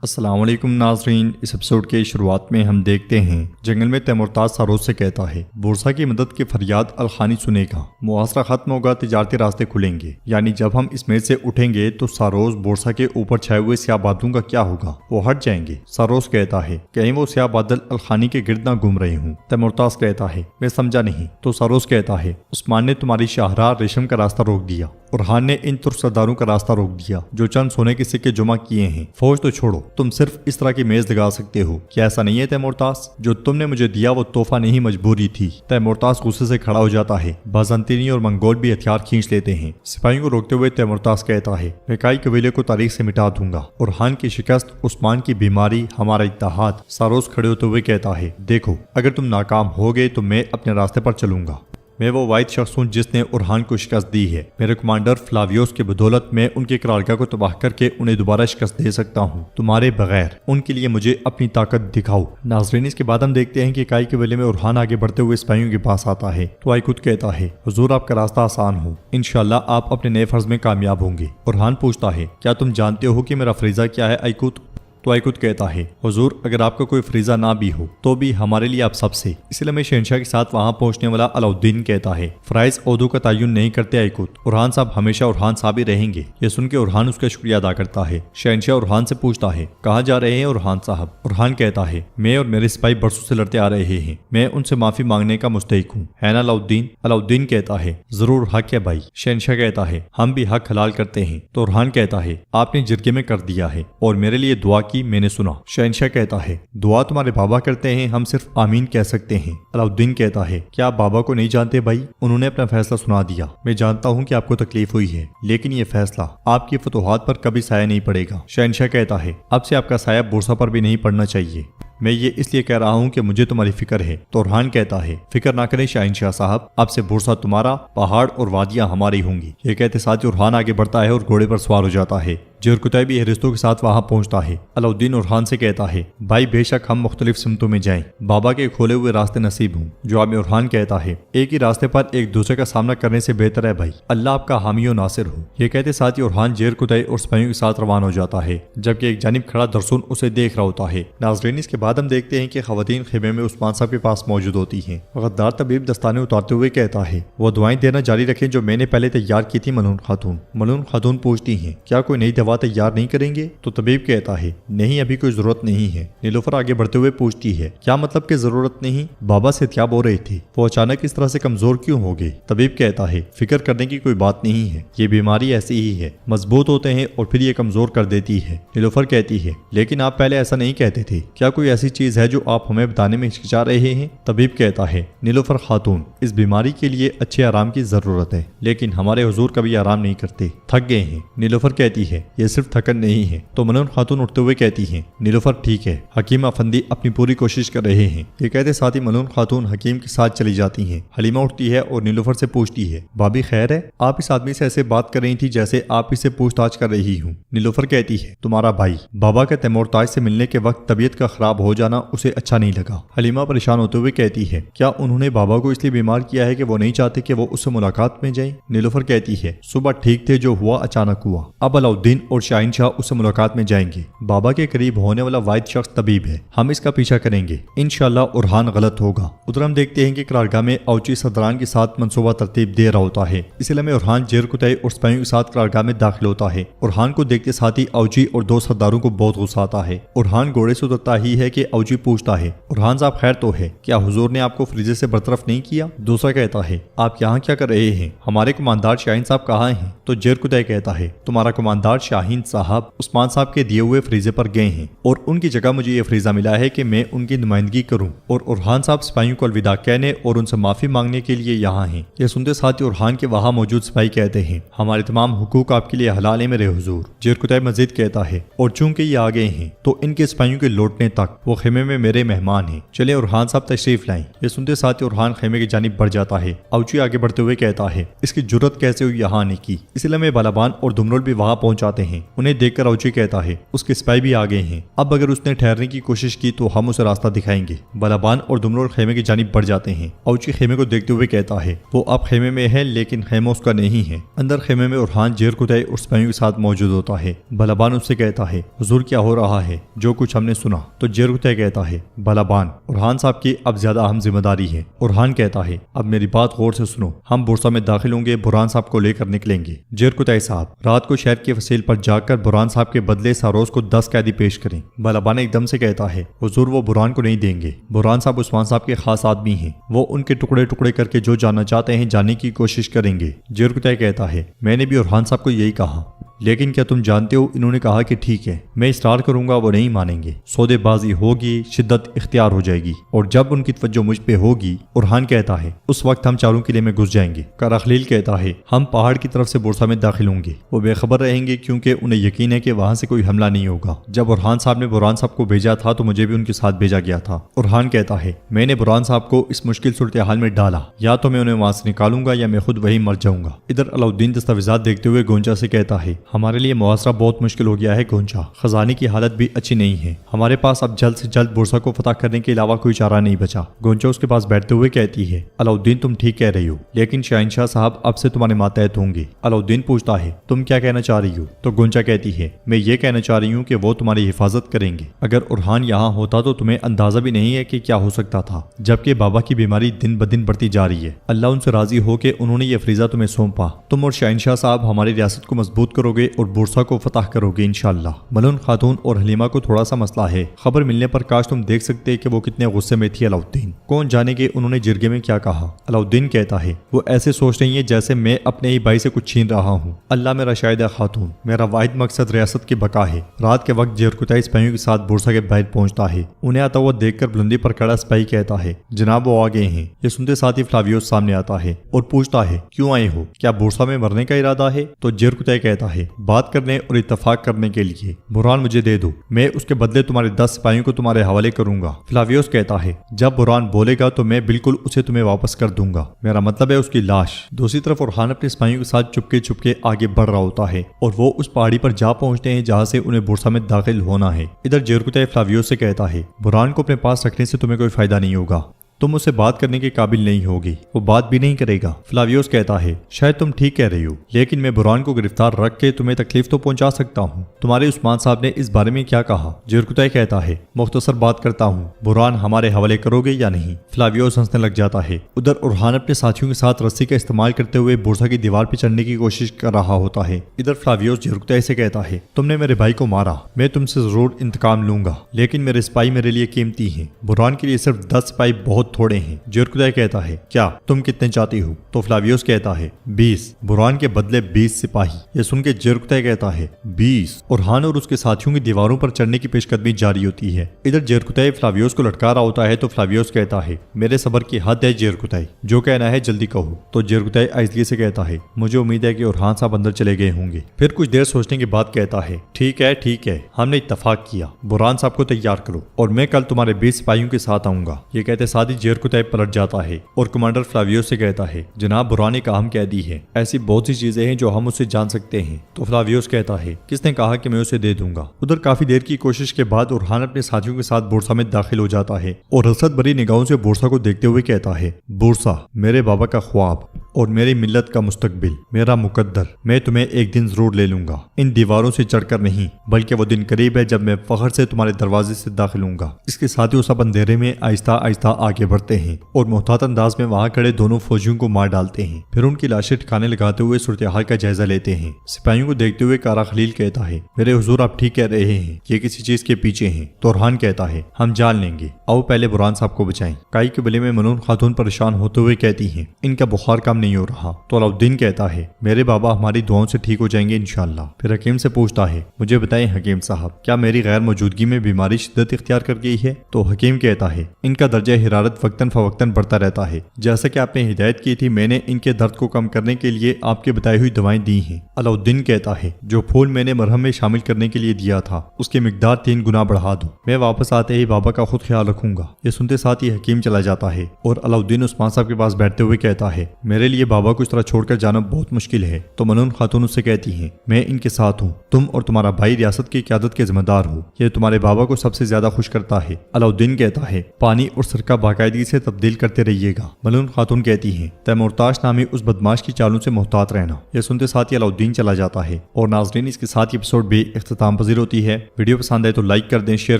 السلام علیکم ناظرین، اس ایپیسوڈ کے شروعات میں ہم دیکھتے ہیں جنگل میں تیمورتاز ساروس سے کہتا ہے بورسا کی مدد کی فریاد الخانی سنے گا، محاصرہ ختم ہوگا، تجارتی راستے کھلیں گے، یعنی جب ہم اس میز سے اٹھیں گے تو ساروس بورسا کے اوپر چھائے ہوئے سیاہ بادلوں کا کیا ہوگا، وہ ہٹ جائیں گے۔ ساروس کہتا ہے کہیں وہ سیاہ بادل الخانی کے گرد نہ گھوم رہے ہوں۔ تیمورتاز کہتا ہے میں سمجھا نہیں۔ تو ساروس کہتا ہے عثمان نے تمہاری شاہراہ ریشم کا راستہ روک دیا، اورحان نے ان ترک سرداروں کا راستہ روک دیا جو چند سونے کے سکے جمع کیے ہیں۔ فوج تو چھوڑو، تم صرف اس طرح کی میز لگا سکتے ہو، کیا ایسا نہیں ہے تیمورتاز؟ جو تم نے مجھے دیا وہ تحفہ نہیں، مجبوری تھی۔ تیمورتاز غصے سے کھڑا ہو جاتا ہے، بازنطینی اور منگول بھی ہتھیار کھینچ لیتے ہیں۔ سپاہیوں کو روکتے ہوئے تیمورتاز کہتا ہے میں کائی قبیلے کو تاریخ سے مٹا دوں گا، اورحان کی شکست، عثمان کی بیماری، ہمارا اتحاد۔ ساروس کھڑے ہوتے ہوئے کہتا ہے دیکھو، اگر تم ناکام ہوگے تو میں اپنے راستے پر چلوں گا۔ میں وہ واحد شخص ہوں جس نے اورحان کو شکست دی ہے۔ میرے کمانڈر فلاویوس کی بدولت میں ان کی قرارگاہ کو تباہ کر کے انہیں دوبارہ شکست دے سکتا ہوں، تمہارے بغیر۔ ان کے لیے مجھے اپنی طاقت دکھاؤ۔ ناظرین، اس کے بعد ہم دیکھتے ہیں کہ کائی کے قبیلے میں اورحان آگے بڑھتے ہوئے سپاہیوں کے پاس آتا ہے تو آئیکوت کہتا ہے حضور آپ کا راستہ آسان ہو، انشاءاللہ آپ اپنے نئے فرض میں کامیاب ہوں گے۔ اورحان پوچھتا ہے کیا تم جانتے ہو کہ میرا فریضہ کیا ہے آئیکوت؟ تو آئیکوت کہتا ہے حضور اگر آپ کا کوئی فریضہ نہ بھی ہو تو بھی ہمارے لیے آپ سب سے۔ اس لیے میں شہنشاہ کے ساتھ وہاں پہنچنے والا علاؤالدین کہتا ہے فرائض عہدوں کا تعین نہیں کرتے آئیکوت، اورحان صاحب ہمیشہ اورحان صاحب ہی رہیں گے۔ یہ سن کے اورحان اس کا شکریہ ادا کرتا ہے۔ شہنشاہ اورحان سے پوچھتا ہے کہاں جا رہے ہیں اورحان صاحب؟ اورحان کہتا ہے میں اور میرے سپاہی برسوں سے لڑتے آ رہے ہیں، میں ان سے معافی مانگنے کا مستحق ہوں، ہے نا علاؤالدین؟ علاؤالدین کہتا ہے ضرور، حق ہے بھائی۔ شہنشاہ کہتا ہے ہم بھی حق حلال کرتے ہیں۔ تو اورحان کہتا ہے آپ نے جرگے میں کر دیا ہے اور میرے لیے دعا کی، میں نے سنا۔ شہنشاہ کہتا ہے دعا تمہارے بابا کرتے ہیں، ہم صرف آمین کہہ سکتے ہیں۔ علاؤالدین کہتا ہے کیا آپ بابا کو نہیں جانتے بھائی؟ انہوں نے اپنا فیصلہ سنا دیا۔ میں جانتا ہوں کہ آپ کو تکلیف ہوئی ہے، لیکن یہ فیصلہ آپ کی فتوحات پر کبھی سایہ نہیں پڑے گا۔ شہنشاہ کہتا ہے اب سے آپ کا سایہ بورسا پر بھی نہیں پڑنا چاہیے، میں یہ اس لیے کہہ رہا ہوں کہ مجھے تمہاری فکر ہے۔ تو اورحان کہتا ہے فکر نہ کریں شہنشاہ صاحب، اب سے بورسا تمہارا، پہاڑ اور وادیاں ہماری ہوں گی۔ یہ کہتے ساتھ ہی اورحان آگے بڑھتا ہے اور گھوڑے پر سوار ہو جاتا ہے۔ جرکتائی بھی رستوں کے ساتھ وہاں پہنچتا ہے۔ علاؤالدین اورحان سے کہتا ہے بھائی بے شک ہم مختلف سمتوں میں جائیں، بابا کے کھولے ہوئے راستے نصیب ہوں۔ جواب میں اورحان کہتا ہے ایک ہی راستے پر ایک دوسرے کا سامنا کرنے سے بہتر ہے بھائی، اللہ آپ کا حامی و ناصر ہو۔ یہ کہتے ساتھ ہی اورحان جرکتائی اور سپاہیوں کے ساتھ روان ہو جاتا ہے، جبکہ ایک جانب کھڑا درسون اسے دیکھ رہا ہوتا ہے۔ ناظرین، اس کے بعد ہم دیکھتے ہیں کہ خواتین خیمے میں عثمان صاحب کے پاس موجود ہوتی ہیں۔ غدار طبیب دستانے اتارتے ہوئے کہتا ہے وہ دعائیں دینا جاری رکھیں جو میں نے پہلے تیار کی تھی ملعون خاتون۔ ملعون خاتون پوچھتی ہیں کیا کوئی نئی دوا تیار نہیں کریں گے؟ تو طبیب کہتا ہے نہیں، ابھی کوئی ضرورت نہیں ہے۔ نیلوفر آگے بڑھتے ہوئے پوچھتی ہے کیا مطلب کہ ضرورت نہیں؟ بابا صحتیاب ہو رہے تھے، وہ اچانک اس طرح سے کمزور کیوں ہو گئے؟ طبیب کہتا ہے فکر کرنے کی کوئی بات نہیں ہے، یہ بیماری ایسی ہی ہے، مضبوط ہوتے ہیں اور پھر یہ کمزور کر دیتی ہے۔ نیلوفر کہتی ہے لیکن آپ پہلے ایسا نہیں کہتے تھے، کیا کوئی ایسی چیز ہے جو آپ ہمیں بتانے میں ہچکچا رہے ہیں؟ طبیب کہتا ہے نیلوفر خاتون، اس بیماری کے لیے اچھے آرام کی ضرورت ہے، لیکن ہمارے حضور کبھی آرام نہیں کرتے، تھک گئے ہیں۔ نیلوفر کہتی ہے یہ صرف تھکن نہیں ہے۔ تو ملعون خاتون اٹھتے ہوئے کہتی ہیں نیلوفر ٹھیک ہے، حکیم افندی اپنی پوری کوشش کر رہے ہیں۔ یہ کہتے ساتھ ہی ملعون خاتون حکیم کے ساتھ چلی جاتی ہیں۔ حلیمہ اٹھتی ہے اور نیلوفر سے پوچھتی ہے بھابھی خیر ہے؟ آپ اس آدمی سے ایسے بات کر رہی تھی جیسے آپ اسے پوچھ تاچھ کر رہی ہوں۔ نیلوفر کہتی ہے تمہارا بھائی بابا کے تیمورتاج سے ملنے کے وقت طبیعت کا خراب ہو جانا اسے اچھا نہیں لگا۔ حلیمہ پریشان ہوتے ہوئے کہتی ہے کیا انہوں نے بابا کو اس لیے بیمار کیا ہے کہ وہ نہیں چاہتے کہ وہ اس سے ملاقات میں جائیں؟ نیلوفر کہتی ہے صبح ٹھیک تھے، جو ہوا اچانک ہوا، اب علاؤالدین اور شاہنشاہ اس سے ملاقات میں جائیں گے۔ بابا کے قریب ہونے والا واحد شخص طبیب ہے، ہم اس کا پیچھا کریں گے، انشاءاللہ اورحان غلط ہوگا۔ ادھر ہم دیکھتے ہیں کہ قرارگاہ میں اوچی صدران کے ساتھ منصوبہ ترتیب دے رہا ہوتا ہے۔ اس علاقے میں اورحان جرکتائی اور سپاہیوں کے ساتھ قرارگاہ میں داخل ہوتا ہے۔ اورحان کو دیکھتے ساتھ ہی اوچی اور دو سرداروں کو بہت غصہ آتا ہے۔ اورحان گھوڑے سے اترتا ہی ہے کہ اوچی پوچھتا ہے اورحان صاحب خیر تو ہے، کیا حضور نے آپ کو فریضے سے برطرف نہیں کیا؟ دوسرا کہتا ہے آپ یہاں کیا کر رہے ہیں، ہمارے کماندار شاہین صاحب کہاں ہیں؟ تو جرکتائی کہتا ہے تمہارا کماندار شاہین صاحب عثمان صاحب کے دیے ہوئے فریضے پر گئے ہیں اور ان کی جگہ مجھے یہ فریضہ ملا ہے کہ میں ان کی نمائندگی کروں، اور اورحان صاحب سپاہیوں کو الوداع کہنے اور ان سے معافی مانگنے کے لیے یہاں ہیں۔ یہ سنتے ساتھ ہی اورحان کے وہاں موجود سپاہی کہتے ہیں ہمارے تمام حقوق آپ کے لیے حلال ہیں میرے حضور۔ جرکتائی مزید کہتا ہے اور چونکہ یہ آ گئے ہیں تو ان کے سپاہیوں کے لوٹنے تک وہ خیمے میں میرے مہمان ہیں، چلے اورحان صاحب تشریف لائیں۔ یہ سنتے ساتھ ہی اورحان خیمے کی جانب بڑھ جاتا ہے۔ اوچی آگے بڑھتے ہوئے کہتا ہے اس کی جرت کیسے ہوئی یہاں آنے کی؟ اس لیے میں بالابان اور دمرول بھی وہاں پہنچ جاتے ہیں۔ انہیں دیکھ کر اوچی کہتا ہے اس کے سپاہی بھی آ گئے ہیں، اب اگر اس نے ٹھہرنے کی کوشش کی تو ہم اسے راستہ دکھائیں گے۔ بلابان اور دمرول خیمے کی جانب بڑھ جاتے ہیں۔ اوچی خیمے کو دیکھتے ہوئے کہتا ہے وہ اب خیمے میں ہے لیکن خیمہ اس کا نہیں ہے۔ اندر خیمے میں اورحان جیرکتائی اور سپاہیوں کے ساتھ موجود ہوتا ہے۔ بلابان اس سے کہتا ہے حضور کیا ہو رہا ہے؟ جو کچھ ہم نے سنا۔ تو جیرکتائی کہتا ہے بلابان اورحان صاحب کی اب زیادہ اہم ذمہ داری ہے۔ اورحان کہتا ہے اب میری بات غور سے سنو، ہم بورسا میں داخل ہوں گے، برہان صاحب کو لے کر نکلیں گے۔ جیرکتائی صاحب رات کو شہر کی فصیل پر جا کر برہان صاحب کے بدلے ساروس کو 10 قیدی پیش کریں۔ بلابان ایک دم سے کہتا ہے حضور وہ برہان کو نہیں دیں گے، برہان صاحب عثمان صاحب کے خاص آدمی ہیں، وہ ان کے ٹکڑے ٹکڑے کر کے جو جاننا چاہتے ہیں جاننے کی کوشش کریں گے۔ جیرکتائی کہتا ہے میں نے بھی اورحان صاحب کو یہی کہا، لیکن کیا تم جانتے ہو انہوں نے کہا کہ ٹھیک ہے میں اصرار کروں گا وہ نہیں مانیں گے، سودے بازی ہوگی، شدت اختیار ہو جائے گی اور جب ان کی توجہ مجھ پہ ہوگی، اورحان کہتا ہے اس وقت ہم چاروں قلعے میں گھس جائیں گے۔ کراخلیل کہتا ہے ہم پہاڑ کی طرف سے بورسا میں داخل ہوں گے، وہ بے خبر رہیں گے کیونکہ انہیں یقین ہے کہ وہاں سے کوئی حملہ نہیں ہوگا۔ جب اورحان صاحب نے برہان صاحب کو بھیجا تھا تو مجھے بھی ان کے ساتھ بھیجا گیا تھا۔ اورحان کہتا ہے میں نے برہان صاحب کو اس مشکل صورتحال میں ڈالا، یا تو میں انہیں وہاں سے نکالوں گا یا میں خود وہی مر جاؤں گا۔ ادھر علاؤالدین دستاویزات دیکھتے ہوئے گونچا سے کہتا ہے ہمارے لیے محاصرہ بہت مشکل ہو گیا ہے گونچا، خزانے کی حالت بھی اچھی نہیں ہے، ہمارے پاس اب جلد سے جلد بورسا کو فتح کرنے کے علاوہ کوئی چارہ نہیں بچا۔ گونچا اس کے پاس بیٹھتے ہوئے کہتی ہے علاؤالدین تم ٹھیک کہہ رہی ہو، لیکن شہنشاہ صاحب اب سے تمہارے ماتحت ہوں گے۔ علاؤالدین پوچھتا ہے تم کیا کہنا چاہ رہی ہو؟ تو گونچا کہتی ہے میں یہ کہنا چاہ رہی ہوں کہ وہ تمہاری حفاظت کریں گے۔ اگر اورحان یہاں ہوتا تو تمہیں اندازہ بھی نہیں ہے کہ کیا ہو سکتا تھا، جبکہ بابا کی بیماری دن بدن بڑھتی جا رہی ہے۔ اللہ ان سے راضی ہو کہ انہوں نے یہ فریضہ تمہیں سونپا، تم اور شہنشاہ صاحب ہماری ریاست کو مضبوط کرو گے اور بورسا کو فتح کرو گے انشاءاللہ۔ ملون خاتون اور حلیمہ کو تھوڑا سا مسئلہ ہے، خبر ملنے پر کاش تم دیکھ سکتے کہ وہ کتنے غصے میں تھی۔ علاؤالدین کون جانے کہ انہوں نے جرگے میں کیا کہا۔ علاؤالدین کہتا ہے وہ ایسے سوچ رہی ہیں جیسے میں اپنے ہی بھائی سے کچھ چھین رہا ہوں۔ اللہ میرا شاہد ہے خاتون، میرا واحد مقصد ریاست کی بقا ہے۔ رات کے وقت جیرکتائی سپاہیوں کے ساتھ بورسا کے باہر پہنچتا ہے، انہیں آتا ہوا دیکھ کر بلندی پر کھڑا سپاہی کہتا ہے جناب وہ آ گئے ہیں۔ یہ سنتے ساتھ ہی فلاویوس سامنے آتا ہے اور پوچھتا ہے کیوں آئے ہو، کیا بورسا میں مرنے کا ارادہ ہے؟ تو جیرکتائی کہتا ہے بات کرنے اور اتفاق کرنے کے لیے، برہان مجھے دے دو، میں اس کے بدلے تمہارے 10 سپاہیوں کو تمہارے حوالے کروں گا۔ فلاویوس کہتا ہے جب برہان بولے گا تو میں بالکل اسے تمہیں واپس کر دوں گا، میرا مطلب ہے اس کی لاش۔ دوسری طرف اورحان اپنے سپاہیوں کے ساتھ چپکے چپکے آگے بڑھ رہا ہوتا ہے اور وہ اس پہاڑی پر جا پہنچتے ہیں جہاں سے انہیں بورسا میں داخل ہونا ہے۔ ادھر جیرکتائی فلاویوس سے کہتا ہے برہان کو اپنے پاس رکھنے سے تمہیں کوئی فائدہ نہیں ہوگا، تم اسے بات کرنے کے قابل نہیں ہوگی، وہ بات بھی نہیں کرے گا۔ فلاویوس کہتا ہے شاید تم ٹھیک کہہ رہی ہو، لیکن میں برہان کو گرفتار رکھ کے تمہیں تکلیف تو پہنچا سکتا ہوں۔ تمہارے عثمان صاحب نے اس بارے میں کیا کہا؟ جیرکتائی کہتا ہے مختصر بات کرتا ہوں، برہان ہمارے حوالے کرو گے یا نہیں؟ فلاویوس ہنسنے لگ جاتا ہے۔ ادھر اورحان اپنے ساتھیوں کے ساتھ رسی کا استعمال کرتے ہوئے بورسا کی دیوار پہ چڑھنے کی کوشش کر رہا ہوتا ہے۔ ادھر فلاویوس جیرکتائی سے کہتا ہے تم نے میرے بھائی کو مارا، میں تم سے ضرور انتقام لوں گا، لیکن میرے سپاہی میرے لیے قیمتی ہیں، برہان کے لیے صرف 10 سپاہی بہت تھوڑے ہیں۔ جیرکتائی کہتا ہے کیا تم کتنے چاہتی ہو؟ تو فلاویوس کہتا ہے 20، برہان کے بدلے 20 سپاہی۔ یہ سن کے جیرکتائی کہتا ہے 20؟ اورحان اور اس کے ساتھیوں کی دیواروں پر چڑھنے کی پیش قدمی جاری ہوتی ہے۔ ادھر جیرکتائی فلاویوس کو لٹکا رہا ہوتا ہے تو فلاویوس کہتا ہے میرے صبر کی حد ہے جیرکتائی، جو کہنا ہے جلدی کہو۔ تو جیرکتائی آہستگی سے کہتا ہے مجھے امید ہے کہ اورحان صاحب اندر چلے گئے ہوں گے۔ پھر کچھ دیر سوچنے کے بعد کہتا ہے ٹھیک ہے، ہم نے اتفاق کیا، برہان صاحب کو تیار کرو اور میں کل تمہارے 20 سپاہیوں کے ساتھ آؤں گا۔ یہ کہتے ساتھ ہی جیرکتائی پلٹ جاتا ہے اور کمانڈر فلاویوس سے کہتا ہے جناب برہان ایک اہم قیدی ہے، ایسی بہت سی چیزیں ہیں جو ہم اسے جان سکتے ہیں۔ تو فلاویوس کہتا ہے کس نے کہا کہ میں اسے دے دوں گا؟ ادھر کافی دیر کی کوشش کے بعد اورحان اپنے ساتھیوں کے ساتھ بورسا میں داخل ہو جاتا ہے اور حسرت بھری نگاہوں سے بورسا کو دیکھتے ہوئے کہتا ہے بورسا میرے بابا کا خواب اور میری ملت کا مستقبل، میرا مقدر، میں تمہیں ایک دن ضرور لے لوں گا، ان دیواروں سے چڑھ کر نہیں، بلکہ وہ دن قریب ہے جب میں فخر سے تمہارے دروازے سے داخل ہوں گا۔ اس کے ساتھ ہی وہ سب اندھیرے میں آہستہ آہستہ آگے بڑھتے ہیں اور محتاط انداز میں وہاں کھڑے دونوں فوجیوں کو مار ڈالتے ہیں، پھر ان کی لاشیں ٹھکانے لگاتے ہوئے صورتحال کا جائزہ لیتے ہیں۔ سپاہیوں کو دیکھتے ہوئے کارا خلیل کہتا ہے میرے حضور آپ ٹھیک کہہ رہے ہیں، یہ کسی چیز کے پیچھے ہیں۔ تو اورحان کہتا ہے ہم جان لیں گے، آؤ پہلے برہان صاحب کو بچائیں۔ کائی کے بلے میں منون خاتون پریشان ہوتے ہوئے کہتی ہیں ان کا بخار کم نہیں ہو رہا۔ تو علاؤالدین کہتا ہے میرے بابا ہماری دعاؤں سے ٹھیک ہو جائیں گے انشاءاللہ۔ پھر حکیم سے پوچھتا ہے مجھے بتائیں حکیم صاحب کیا میری غیر موجودگی میں بیماری شدت اختیار کر گئی ہے؟ تو حکیم کہتا ہے ان کا درجہ حرارت وقتاً فوقتاً بڑھتا رہتا ہے، جیسا کہ آپ نے ہدایت کی تھی میں نے ان کے درد کو کم کرنے کے لیے آپ کے بتائی ہوئی دوائیں دی ہیں۔ علاؤالدین کہتا ہے جو پھول میں نے مرہم میں شامل کرنے کے لیے دیا تھا اس کی مقدار 3 گنا بڑھا دو، میں واپس آتے ہی بابا کا خود خیال رکھوں گا۔ یہ سنتے ساتھ ہی حکیم چلا جاتا ہے اور علاؤالدین عثمان صاحب کے پاس بیٹھتے ہوئے کہتا ہے میرے لیے لیے بابا کو اس طرح چھوڑ کر جانا بہت مشکل ہے۔ تو ملعون خاتون اس سے کہتی ہیں میں ان کے ساتھ ہوں، تم اور تمہارا بھائی ریاست کی قیادت کے ذمہ دار ہو، یہ تمہارے بابا کو سب سے زیادہ خوش کرتا ہے۔ علاؤالدین کہتا ہے پانی اور سرکہ باقاعدگی سے تبدیل کرتے رہیے گا۔ ملعون خاتون کہتی ہیں تیمورتاش نامی اس بدماش کی چالوں سے محتاط رہنا۔ یہ سنتے ساتھ ہی علاؤالدین چلا جاتا ہے۔ اور ناظرین اس کے ساتھ یہ ایپیسوڈ بھی اختتام پذیر ہوتی ہے۔ ویڈیو پسند آئے تو لائک کر دیں، شیئر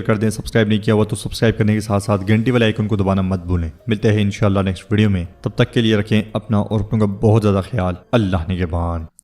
کر دیں، سبسکرائب نہیں کیا ہوا تو سبسکرائب کرنے کے ساتھ ساتھ گھنٹی والے آئیکن کو دبانا مت بھولیں۔ ملتے ہیں انشاءاللہ نیکسٹ ویڈیو میں، تب تک کے لیے رکھیں اپنا اور اپنوں کا بہت زیادہ خیال۔ اللہ نگہبان۔